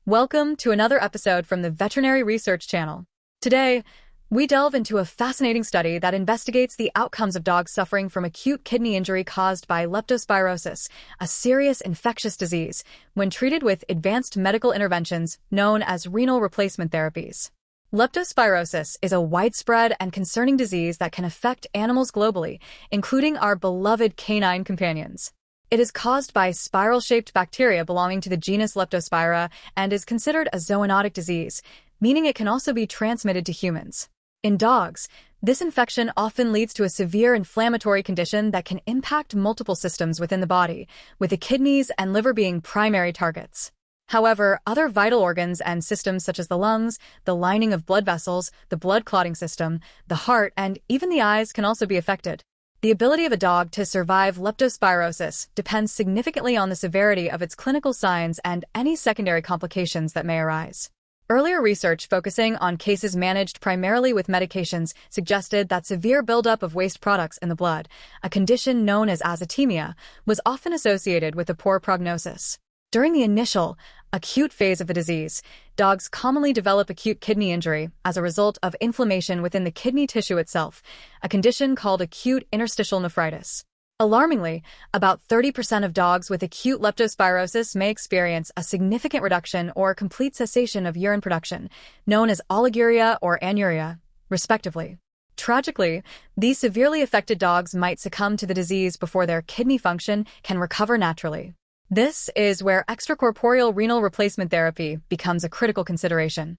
Welcome to another episode from the Veterinary Research Channel. Today, we delve into a fascinating study that investigates the outcomes of dogs suffering from acute kidney injury caused by leptospirosis, a serious infectious disease, when treated with advanced medical interventions known as renal replacement therapies. Leptospirosis is a widespread and concerning disease that can affect animals globally, including our beloved canine companions. It is caused by spiral-shaped bacteria belonging to the genus Leptospira and is considered a zoonotic disease, meaning it can also be transmitted to humans. In dogs, this infection often leads to a severe inflammatory condition that can impact multiple systems within the body, with the kidneys and liver being primary targets. However, other vital organs and systems such as the lungs, the lining of blood vessels, the blood clotting system, the heart, and even the eyes can also be affected. The ability of a dog to survive leptospirosis depends significantly on the severity of its clinical signs and any secondary complications that may arise. Earlier research focusing on cases managed primarily with medications suggested that severe buildup of waste products in the blood, a condition known as azotemia, was often associated with a poor prognosis. During the initial, acute phase of the disease, dogs commonly develop acute kidney injury as a result of inflammation within the kidney tissue itself, a condition called acute interstitial nephritis. Alarmingly, about 30% of dogs with acute leptospirosis may experience a significant reduction or complete cessation of urine production, known as oliguria or anuria, respectively. Tragically, these severely affected dogs might succumb to the disease before their kidney function can recover naturally. This is where extracorporeal renal replacement therapy becomes a critical consideration.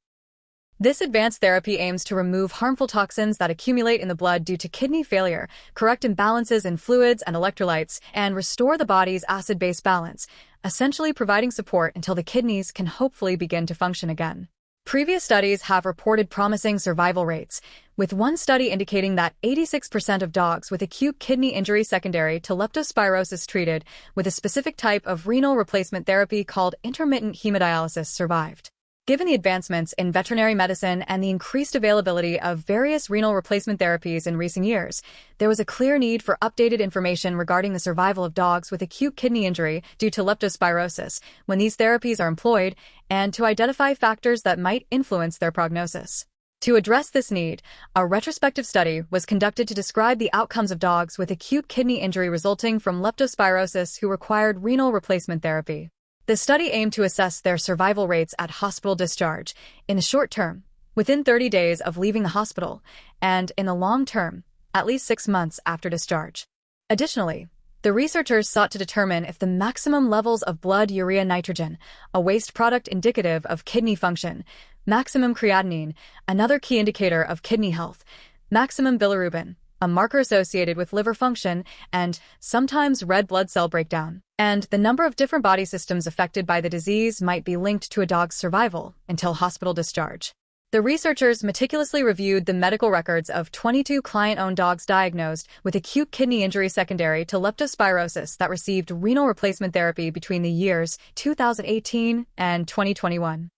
This advanced therapy aims to remove harmful toxins that accumulate in the blood due to kidney failure, correct imbalances in fluids and electrolytes, and restore the body's acid-base balance, essentially providing support until the kidneys can hopefully begin to function again. Previous studies have reported promising survival rates, with one study indicating that 86% of dogs with acute kidney injury secondary to leptospirosis treated with a specific type of renal replacement therapy called intermittent hemodialysis survived. Given the advancements in veterinary medicine and the increased availability of various renal replacement therapies in recent years, there was a clear need for updated information regarding the survival of dogs with acute kidney injury due to leptospirosis when these therapies are employed, and to identify factors that might influence their prognosis. To address this need, a retrospective study was conducted to describe the outcomes of dogs with acute kidney injury resulting from leptospirosis who required renal replacement therapy. The study aimed to assess their survival rates at hospital discharge, in the short term, within 30 days of leaving the hospital, and in the long term, at least 6 months after discharge. Additionally, the researchers sought to determine if the maximum levels of blood urea nitrogen, a waste product indicative of kidney function, maximum creatinine, another key indicator of kidney health, maximum bilirubin, a marker associated with liver function and sometimes red blood cell breakdown, and the number of different body systems affected by the disease might be linked to a dog's survival until hospital discharge. The researchers meticulously reviewed the medical records of 22 client-owned dogs diagnosed with acute kidney injury secondary to leptospirosis that received renal replacement therapy between the years 2018 and 2021.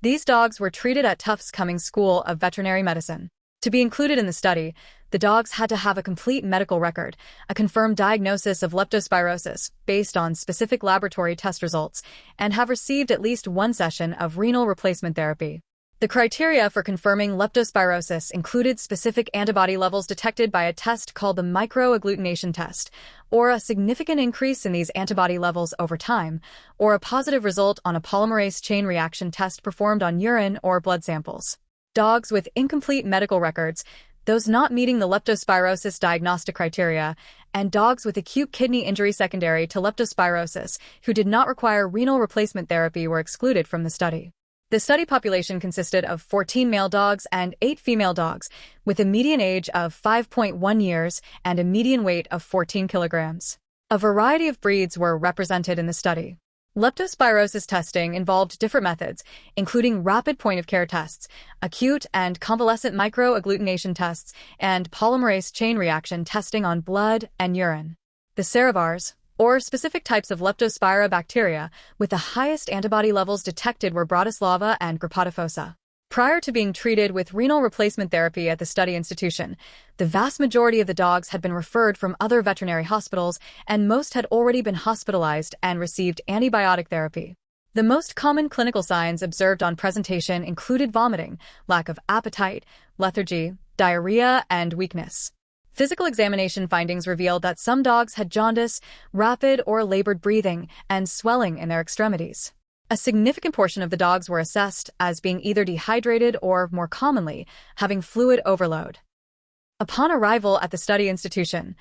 These dogs were treated at Tufts Cummings School of Veterinary Medicine. To be included in the study, the dogs had to have a complete medical record, a confirmed diagnosis of leptospirosis based on specific laboratory test results, and have received at least one session of renal replacement therapy. The criteria for confirming leptospirosis included specific antibody levels detected by a test called the microagglutination test, or a significant increase in these antibody levels over time, or a positive result on a polymerase chain reaction test performed on urine or blood samples. Dogs with incomplete medical records, those not meeting the leptospirosis diagnostic criteria, and dogs with acute kidney injury secondary to leptospirosis who did not require renal replacement therapy were excluded from the study. The study population consisted of 14 male dogs and 8 female dogs, with a median age of 5.1 years and a median weight of 14 kilograms. A variety of breeds were represented in the study. Leptospirosis testing involved different methods, including rapid point-of-care tests, acute and convalescent microagglutination tests, and polymerase chain reaction testing on blood and urine. The serovars, or specific types of Leptospira bacteria with the highest antibody levels detected, were Bratislava and Grappatifossa. Prior to being treated with renal replacement therapy at the study institution, the vast majority of the dogs had been referred from other veterinary hospitals, and most had already been hospitalized and received antibiotic therapy. The most common clinical signs observed on presentation included vomiting, lack of appetite, lethargy, diarrhea, and weakness. Physical examination findings revealed that some dogs had jaundice, rapid or labored breathing, and swelling in their extremities. A significant portion of the dogs were assessed as being either dehydrated or, more commonly, having fluid overload. Upon arrival at the study institution,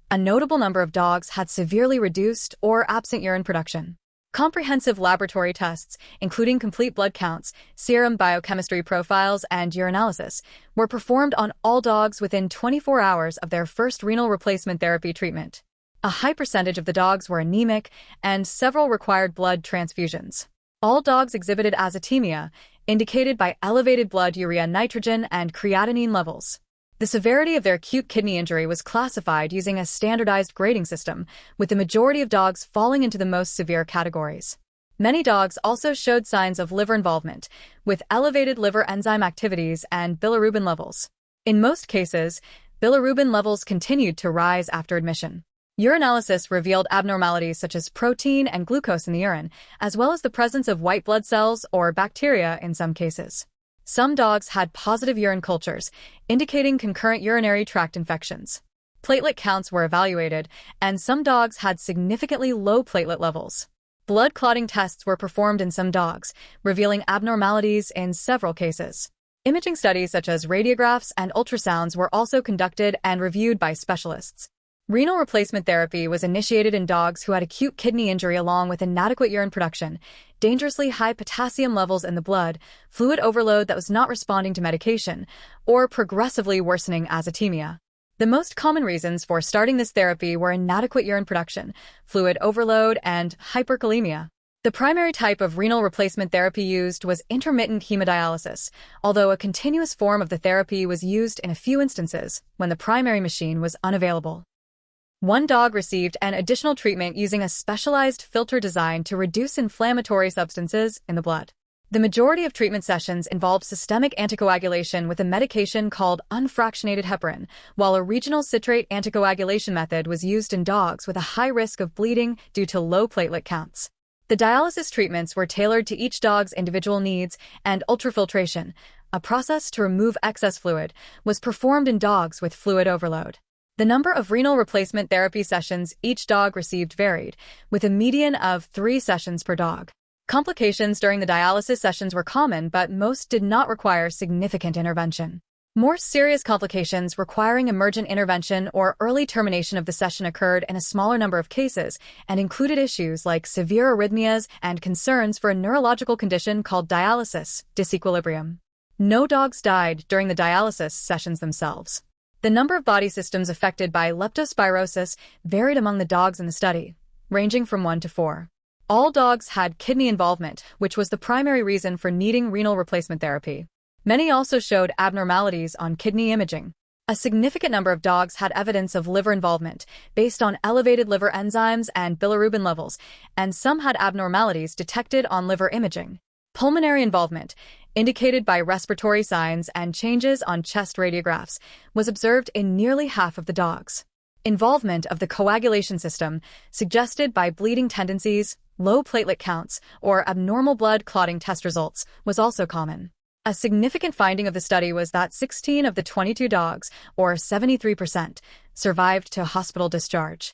a notable number of dogs had severely reduced or absent urine production. Comprehensive laboratory tests, including complete blood counts, serum biochemistry profiles, and urinalysis, were performed on all dogs within 24 hours of their first renal replacement therapy treatment. A high percentage of the dogs were anemic, and several required blood transfusions. All dogs exhibited azotemia, indicated by elevated blood urea nitrogen and creatinine levels. The severity of their acute kidney injury was classified using a standardized grading system, with the majority of dogs falling into the most severe categories. Many dogs also showed signs of liver involvement, with elevated liver enzyme activities and bilirubin levels. In most cases, bilirubin levels continued to rise after admission. Urinalysis revealed abnormalities such as protein and glucose in the urine, as well as the presence of white blood cells or bacteria in some cases. Some dogs had positive urine cultures, indicating concurrent urinary tract infections. Platelet counts were evaluated, and some dogs had significantly low platelet levels. Blood clotting tests were performed in some dogs, revealing abnormalities in several cases. Imaging studies such as radiographs and ultrasounds were also conducted and reviewed by specialists. Renal replacement therapy was initiated in dogs who had acute kidney injury along with inadequate urine production, dangerously high potassium levels in the blood, fluid overload that was not responding to medication, or progressively worsening azotemia. The most common reasons for starting this therapy were inadequate urine production, fluid overload, and hyperkalemia. The primary type of renal replacement therapy used was intermittent hemodialysis, although a continuous form of the therapy was used in a few instances when the primary machine was unavailable. One dog received an additional treatment using a specialized filter designed to reduce inflammatory substances in the blood. The majority of treatment sessions involved systemic anticoagulation with a medication called unfractionated heparin, while a regional citrate anticoagulation method was used in dogs with a high risk of bleeding due to low platelet counts. The dialysis treatments were tailored to each dog's individual needs, and ultrafiltration, a process to remove excess fluid, was performed in dogs with fluid overload. The number of renal replacement therapy sessions each dog received varied, with a median of 3 sessions per dog. Complications during the dialysis sessions were common, but most did not require significant intervention. More serious complications requiring emergent intervention or early termination of the session occurred in a smaller number of cases and included issues like severe arrhythmias and concerns for a neurological condition called dialysis disequilibrium. No dogs died during the dialysis sessions themselves. The number of body systems affected by leptospirosis varied among the dogs in the study, ranging from 1 to 4. All dogs had kidney involvement, which was the primary reason for needing renal replacement therapy. Many also showed abnormalities on kidney imaging. A significant number of dogs had evidence of liver involvement based on elevated liver enzymes and bilirubin levels, and some had abnormalities detected on liver imaging. Pulmonary involvement, indicated by respiratory signs and changes on chest radiographs, was observed in nearly half of the dogs. Involvement of the coagulation system, suggested by bleeding tendencies, low platelet counts, or abnormal blood clotting test results, was also common. A significant finding of the study was that 16 of the 22 dogs, or 73%, survived to hospital discharge.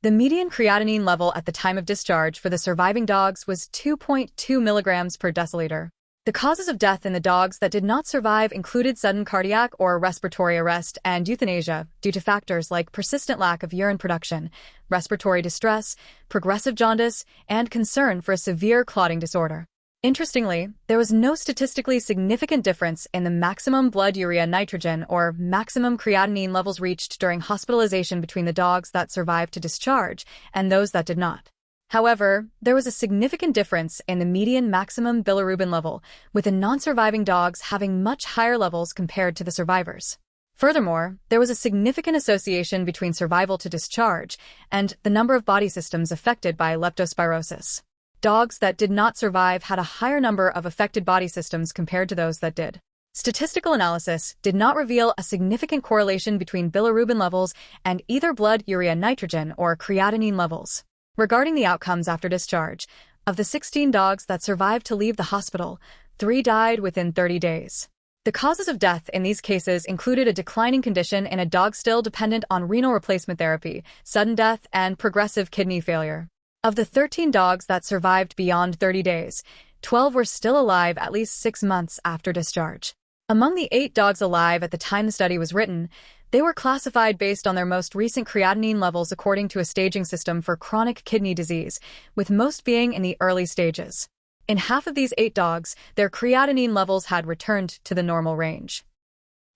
The median creatinine level at the time of discharge for the surviving dogs was 2.2 milligrams per deciliter. The causes of death in the dogs that did not survive included sudden cardiac or respiratory arrest and euthanasia due to factors like persistent lack of urine production, respiratory distress, progressive jaundice, and concern for a severe clotting disorder. Interestingly, there was no statistically significant difference in the maximum blood urea nitrogen or maximum creatinine levels reached during hospitalization between the dogs that survived to discharge and those that did not. However, there was a significant difference in the median maximum bilirubin level, with the non-surviving dogs having much higher levels compared to the survivors. Furthermore, there was a significant association between survival to discharge and the number of body systems affected by leptospirosis. Dogs that did not survive had a higher number of affected body systems compared to those that did. Statistical analysis did not reveal a significant correlation between bilirubin levels and either blood urea nitrogen or creatinine levels. Regarding the outcomes after discharge, Of the 16 dogs that survived to leave the hospital, 3 died within 30 days. The causes of death in these cases included a declining condition in a dog still dependent on renal replacement therapy, sudden death, and progressive kidney failure. Of the 13 dogs that survived beyond 30 days, 12 were still alive at least 6 months after discharge. Among the 8 dogs alive at the time the study was written, they were classified based on their most recent creatinine levels according to a staging system for chronic kidney disease, with most being in the early stages. In half of these 8 dogs, their creatinine levels had returned to the normal range.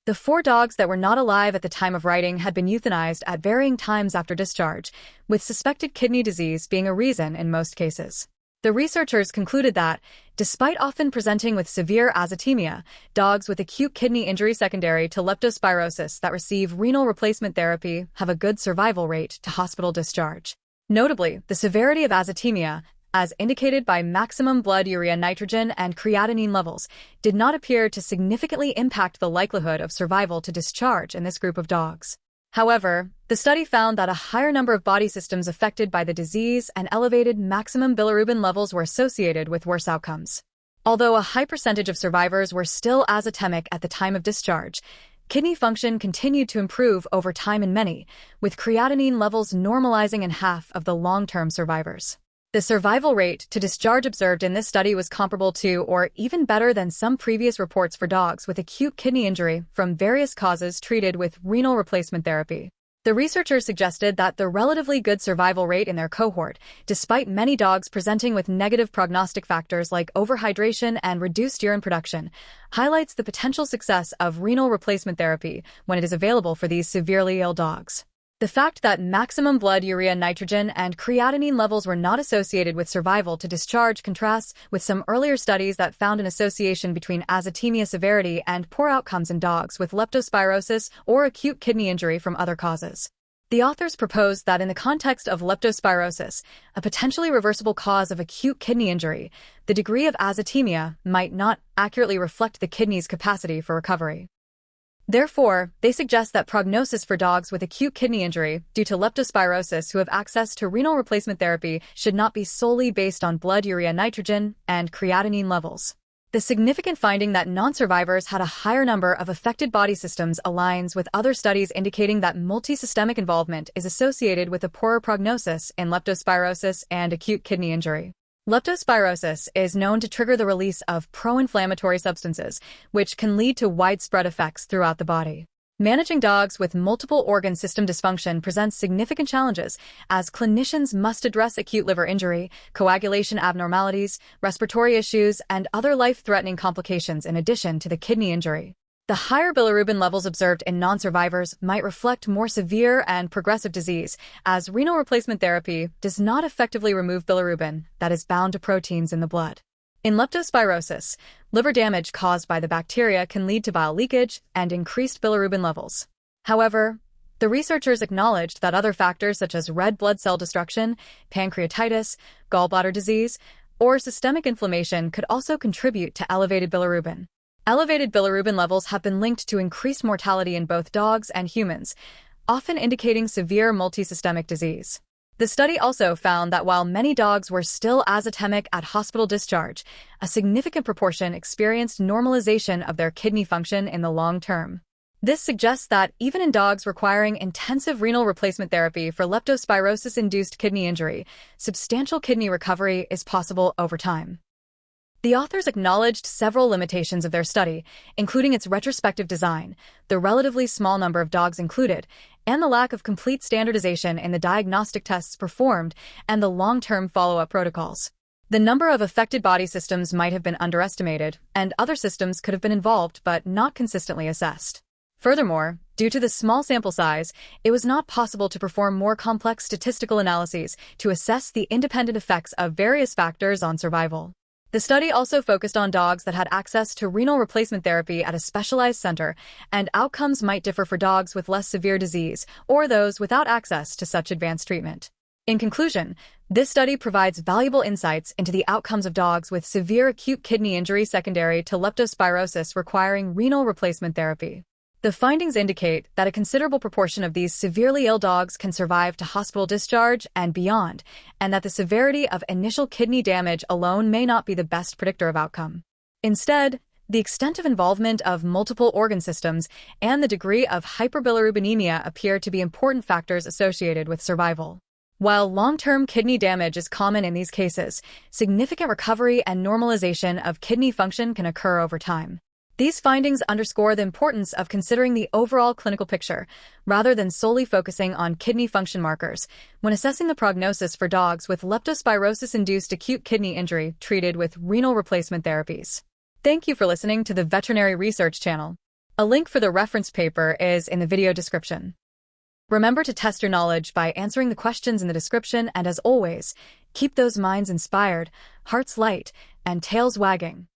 The 4 dogs that were not alive at the time of writing had been euthanized at varying times after discharge, with suspected kidney disease being a reason in most cases. The researchers concluded that, despite often presenting with severe azotemia, dogs with acute kidney injury secondary to leptospirosis that receive renal replacement therapy have a good survival rate to hospital discharge. Notably, the severity of azotemia, as indicated by maximum blood urea nitrogen and creatinine levels, did not appear to significantly impact the likelihood of survival to discharge in this group of dogs. However, the study found that a higher number of body systems affected by the disease and elevated maximum bilirubin levels were associated with worse outcomes. Although a high percentage of survivors were still azotemic at the time of discharge, kidney function continued to improve over time in many, with creatinine levels normalizing in half of the long-term survivors. The survival rate to discharge observed in this study was comparable to or even better than some previous reports for dogs with acute kidney injury from various causes treated with renal replacement therapy. The researchers suggested that the relatively good survival rate in their cohort, despite many dogs presenting with negative prognostic factors like overhydration and reduced urine production, highlights the potential success of renal replacement therapy when it is available for these severely ill dogs. The fact that maximum blood urea nitrogen and creatinine levels were not associated with survival to discharge contrasts with some earlier studies that found an association between azotemia severity and poor outcomes in dogs with leptospirosis or acute kidney injury from other causes. The authors proposed that in the context of leptospirosis, a potentially reversible cause of acute kidney injury, the degree of azotemia might not accurately reflect the kidney's capacity for recovery. Therefore, they suggest that prognosis for dogs with acute kidney injury due to leptospirosis who have access to renal replacement therapy should not be solely based on blood urea nitrogen and creatinine levels. The significant finding that non-survivors had a higher number of affected body systems aligns with other studies indicating that multisystemic involvement is associated with a poorer prognosis in leptospirosis and acute kidney injury. Leptospirosis is known to trigger the release of pro-inflammatory substances, which can lead to widespread effects throughout the body. Managing dogs with multiple organ system dysfunction presents significant challenges, as clinicians must address acute liver injury, coagulation abnormalities, respiratory issues, and other life-threatening complications in addition to the kidney injury. The higher bilirubin levels observed in non-survivors might reflect more severe and progressive disease, as renal replacement therapy does not effectively remove bilirubin that is bound to proteins in the blood. In leptospirosis, liver damage caused by the bacteria can lead to bile leakage and increased bilirubin levels. However, the researchers acknowledged that other factors such as red blood cell destruction, pancreatitis, gallbladder disease, or systemic inflammation could also contribute to elevated bilirubin. Elevated bilirubin levels have been linked to increased mortality in both dogs and humans, often indicating severe multisystemic disease. The study also found that while many dogs were still azotemic at hospital discharge, a significant proportion experienced normalization of their kidney function in the long term. This suggests that even in dogs requiring intensive renal replacement therapy for leptospirosis-induced kidney injury, substantial kidney recovery is possible over time. The authors acknowledged several limitations of their study, including its retrospective design, the relatively small number of dogs included, and the lack of complete standardization in the diagnostic tests performed and the long-term follow-up protocols. The number of affected body systems might have been underestimated, and other systems could have been involved but not consistently assessed. Furthermore, due to the small sample size, it was not possible to perform more complex statistical analyses to assess the independent effects of various factors on survival. The study also focused on dogs that had access to renal replacement therapy at a specialized center, and outcomes might differ for dogs with less severe disease or those without access to such advanced treatment. In conclusion, this study provides valuable insights into the outcomes of dogs with severe acute kidney injury secondary to leptospirosis requiring renal replacement therapy. The findings indicate that a considerable proportion of these severely ill dogs can survive to hospital discharge and beyond, and that the severity of initial kidney damage alone may not be the best predictor of outcome. Instead, the extent of involvement of multiple organ systems and the degree of hyperbilirubinemia appear to be important factors associated with survival. While long-term kidney damage is common in these cases, significant recovery and normalization of kidney function can occur over time. These findings underscore the importance of considering the overall clinical picture, rather than solely focusing on kidney function markers, when assessing the prognosis for dogs with leptospirosis-induced acute kidney injury treated with renal replacement therapies. Thank you for listening to the Veterinary Research Channel. A link for the reference paper is in the video description. Remember to test your knowledge by answering the questions in the description, and as always, keep those minds inspired, hearts light, and tails wagging.